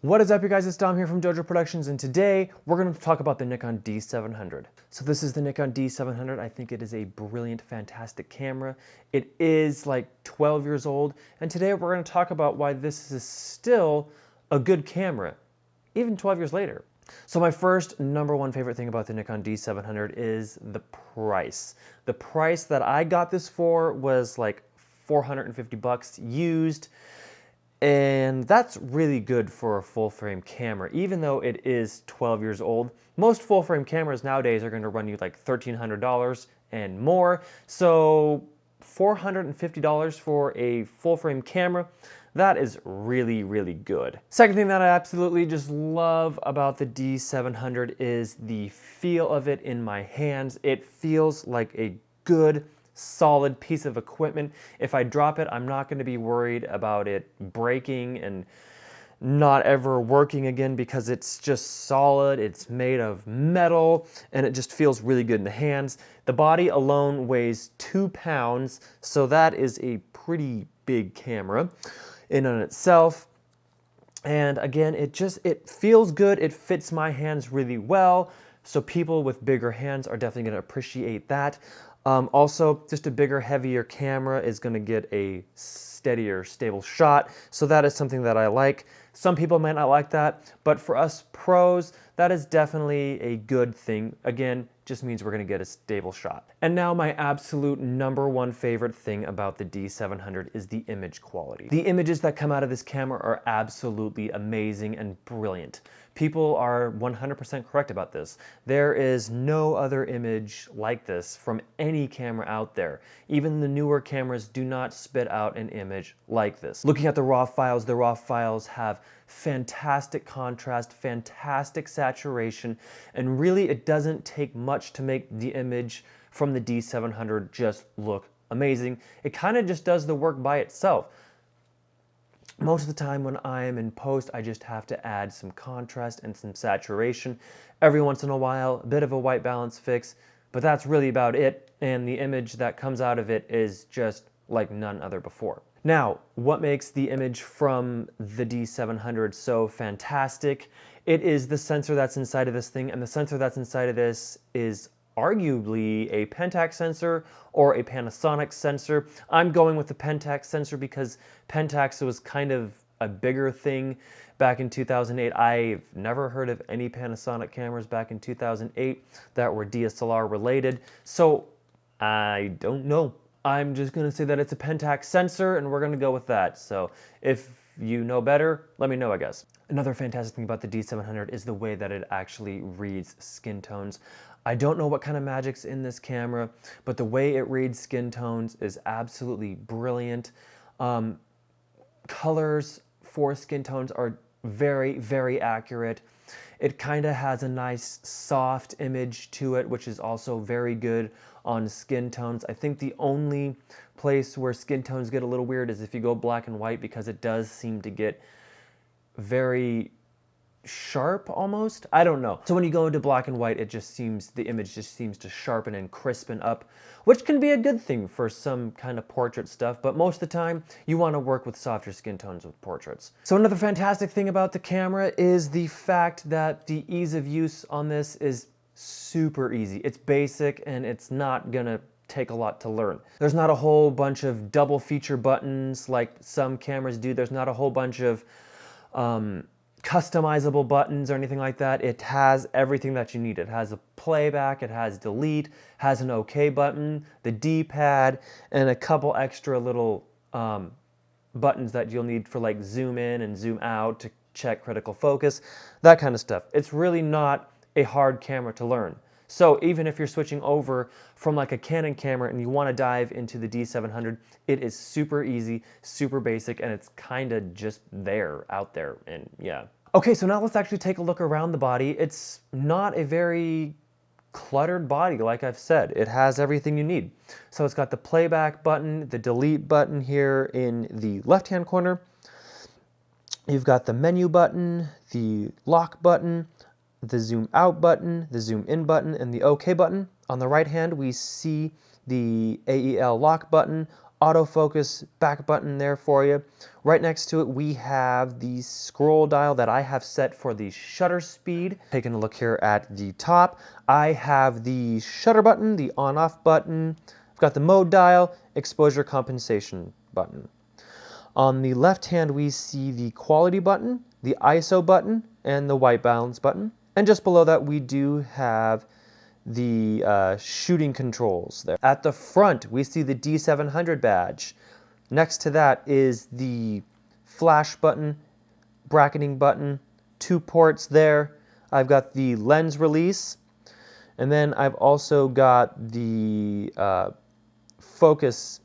What is up, you guys? It's Dom here from Dojo Productions, and today we're going to talk about the Nikon D700. So this is the Nikon D700. I think it is a brilliant, fantastic camera. It is like 12 years old, and today we're going to talk about why this is still a good camera, even 12 years later. So my first number one favorite thing about the Nikon D700 is the price. The price that I got this for was like 450 bucks used. And that's really good for a full frame camera, even though it is 12 years old. Most full frame cameras nowadays are going to run you like $1,300 and more. So $450 for a full frame camera, that is really, really good. Second thing that I absolutely just love about the D700 is the feel of it in my hands. It feels like a good, solid piece of equipment. If I drop it, I'm not going to be worried about it breaking and not ever working again because it's just solid, it's made of metal, and it just feels really good in the hands. The body alone weighs 2 pounds, so that is a pretty big camera in and itself. And again, it feels good, it fits my hands really well, so people with bigger hands are definitely going to appreciate that. Also, just a bigger, heavier camera is going to get a steadier, stable shot, so that is something that I like. Some people might not like that, but for us pros, that is definitely a good thing. Again, just means we're going to get a stable shot. And now my absolute number one favorite thing about the D700 is the image quality. The images that come out of this camera are absolutely amazing and brilliant. People are 100% correct about this. There is no other image like this from any camera out there. Even the newer cameras do not spit out an image like this. Looking at the raw files have fantastic contrast, fantastic saturation, and really it doesn't take much to make the image from the D700 just look amazing. It kind of just does the work by itself. Most of the time when I am in post, I just have to add some contrast and some saturation. Every once in a while, a bit of a white balance fix, but that's really about it, and the image that comes out of it is just like none other before. Now, what makes the image from the D700 so fantastic? It is the sensor that's inside of this thing, and the sensor that's inside of this is arguably a Pentax sensor or a Panasonic sensor. I'm going with the Pentax sensor because Pentax was kind of a bigger thing back in 2008. I've never heard of any Panasonic cameras back in 2008 that were DSLR related, so I don't know. I'm just going to say that it's a Pentax sensor, and we're going to go with that. So if you know better, let me know, I guess. Another fantastic thing about the D700 is the way that it actually reads skin tones. I don't know what kind of magic's in this camera, but the way it reads skin tones is absolutely brilliant. Colors for skin tones are very, very accurate. It kind of has a nice soft image to it, which is also very good on skin tones. I think the only place where skin tones get a little weird is if you go black and white, because it does seem to get very sharp almost. I don't know. So when you go into black and white, the image just seems to sharpen and crispen up, which can be a good thing for some kind of portrait stuff, but most of the time you want to work with softer skin tones with portraits. So another fantastic thing about the camera is the fact that the ease of use on this is super easy. It's basic and it's not gonna take a lot to learn. There's not a whole bunch of double feature buttons like some cameras do. There's not a whole bunch of customizable buttons or anything like that. It has everything that you need. It has a playback, it has delete, has an OK button, the D-pad, and a couple extra little buttons that you'll need for like zoom in and zoom out to check critical focus, that kind of stuff. It's really not a hard camera to learn. So even if you're switching over from like a Canon camera and you want to dive into the D700, it is super easy, super basic, and it's kind of just there, out there, and yeah. Okay, so now let's actually take a look around the body. It's not a very cluttered body, like I've said. It has everything you need. So it's got the playback button, the delete button here in the left-hand corner. You've got the menu button, the lock button, the zoom out button, the zoom in button, and the OK button. On the right hand, we see the AEL lock button. autofocus back button there for you. Right next to it, we have the scroll dial that I have set for the shutter speed. Taking a look here at the top, I have the shutter button, the on-off button. I've got the mode dial, exposure compensation button. On the left hand, we see the quality button, the ISO button, and the white balance button. And just below that, we do have the shooting controls there. At the front, we see the D700 badge. Next to that is the flash button, bracketing button, 2 ports there. I've got the lens release, and then I've also got the focus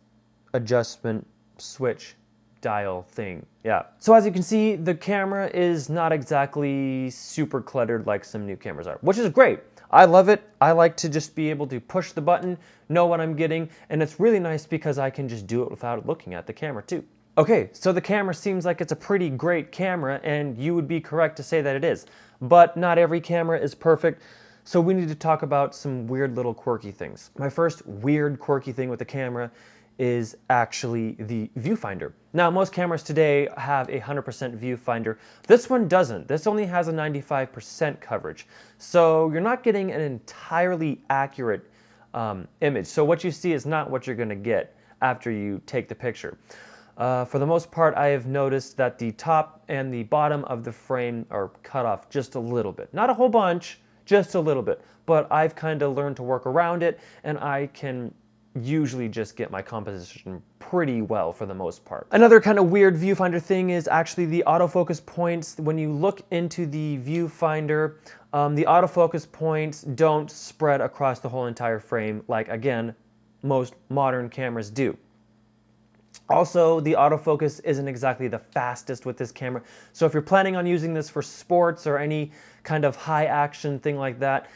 adjustment switch dial thing. Yeah. So as you can see, the camera is not exactly super cluttered like some new cameras are, which is great. I love it. I like to just be able to push the button, know what I'm getting, and it's really nice because I can just do it without looking at the camera too. Okay, so the camera seems like it's a pretty great camera, and you would be correct to say that it is. But not every camera is perfect, so we need to talk about some weird little quirky things. My first weird quirky thing with the camera is actually the viewfinder. Now, most cameras today have a 100% viewfinder. This one doesn't. This only has a 95% coverage. So you're not getting an entirely accurate image. So what you see is not what you're gonna get after you take the picture. For the most part, I have noticed that the top and the bottom of the frame are cut off just a little bit. Not a whole bunch, just a little bit. But I've kind of learned to work around it, and I can usually just get my composition pretty well for the most part. Another kind of weird viewfinder thing is actually the autofocus points. When you look into the viewfinder, the autofocus points don't spread across the whole entire frame like, again, most modern cameras do. Also, the autofocus isn't exactly the fastest with this camera. So if you're planning on using this for sports or any kind of high action thing like that,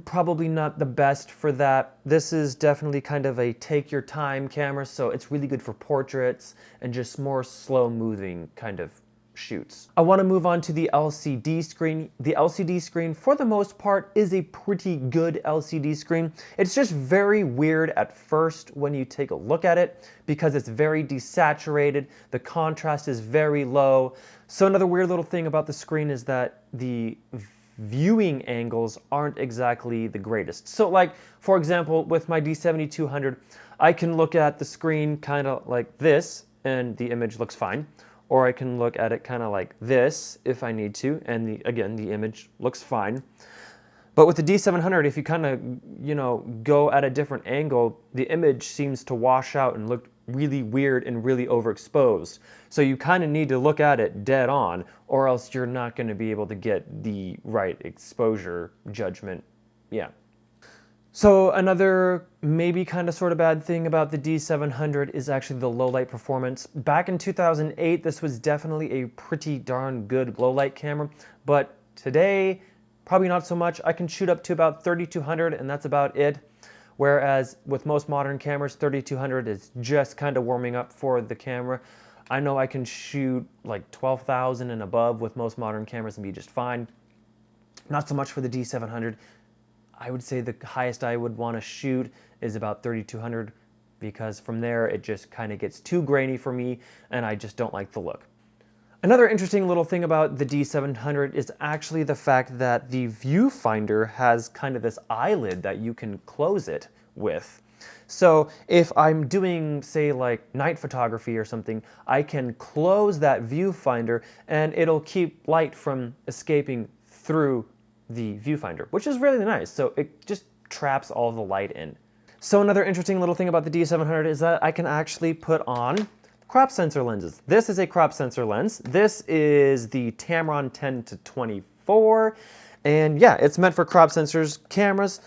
probably not the best for that. This is definitely kind of a take your time camera, so it's really good for portraits and just more slow moving kind of shoots. I want to move on to the LCD screen. The LCD screen, for the most part, is a pretty good LCD screen. It's just very weird at first when you take a look at it because it's very desaturated. The contrast is very low. So another weird little thing about the screen is that the viewing angles aren't exactly the greatest. So like, for example, with my D7200, I can look at the screen kind of like this and the image looks fine. Or I can look at it kind of like this if I need to, and again, the image looks fine. But with the D700, if you kind of, go at a different angle, the image seems to wash out and look really weird and really overexposed. So you kind of need to look at it dead on, or else you're not going to be able to get the right exposure judgment. Yeah. So another maybe kind of sort of bad thing about the D700 is actually the low light performance. Back in 2008, this was definitely a pretty darn good low light camera, but today, probably not so much. I can shoot up to about 3200 and that's about it. Whereas with most modern cameras, 3200 is just kind of warming up for the camera. I know I can shoot like 12,000 and above with most modern cameras and be just fine. Not so much for the D700. I would say the highest I would want to shoot is about 3200 because from there it just kind of gets too grainy for me and I just don't like the look. Another interesting little thing about the D700 is actually the fact that the viewfinder has kind of this eyelid that you can close it with. So if I'm doing, say, like night photography or something, I can close that viewfinder and it'll keep light from escaping through the viewfinder, which is really nice. So it just traps all the light in. So another interesting little thing about the D700 is that I can actually put on crop sensor lenses. This is a crop sensor lens. This is the Tamron 10-24. And yeah, it's meant for crop sensors cameras,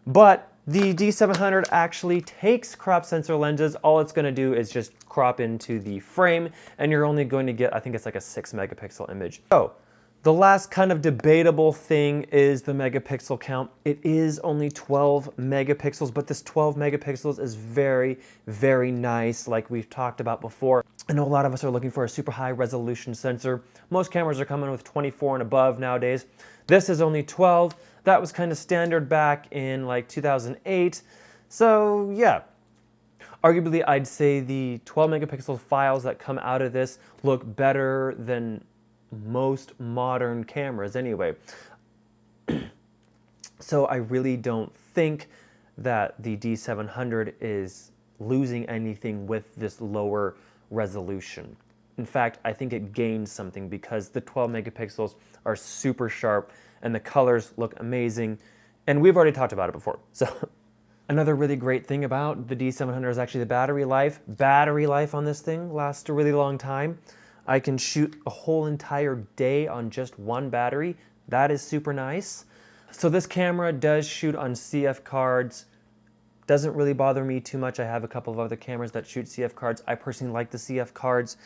but the D700 actually takes crop sensor lenses. All it's gonna do is just crop into the frame and you're only going to get, I think it's like a 6 megapixel image. So the last kind of debatable thing is the megapixel count. It is only 12 megapixels, but this 12 megapixels is very, very nice, like we've talked about before. I know a lot of us are looking for a super high resolution sensor. Most cameras are coming with 24 and above nowadays. This is only 12. That was kind of standard back in like 2008. So yeah. Arguably, I'd say the 12 megapixel files that come out of this look better than most modern cameras anyway. So I really don't think that the D700 is losing anything with this lower resolution. In fact, I think it gains something because the 12 megapixels are super sharp and the colors look amazing. And we've already talked about it before. So another really great thing about the D700 is actually the battery life. Battery life on this thing lasts a really long time. I can shoot a whole entire day on just one battery. That is super nice. So this camera does shoot on CF cards. Doesn't really bother me too much. I have a couple of other cameras that shoot CF cards. I personally like the CF cards.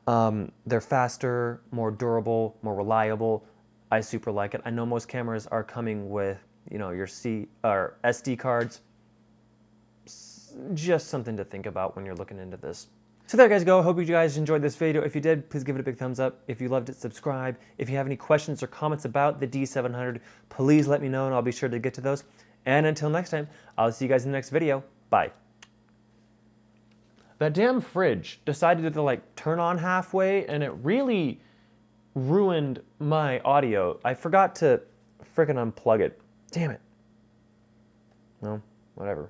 They're faster, more durable, more reliable. I super like it. I know most cameras are coming with, you know, your SD cards. Just something to think about when you're looking into this. So there guys go. Hope you guys enjoyed this video. If you did, please give it a big thumbs up. If you loved it, subscribe. If you have any questions or comments about the D700, please let me know and I'll be sure to get to those. And until next time, I'll see you guys in the next video. Bye. That damn fridge decided to like turn on halfway and it really ruined my audio. I forgot to frickin' unplug it. Damn it. No, whatever.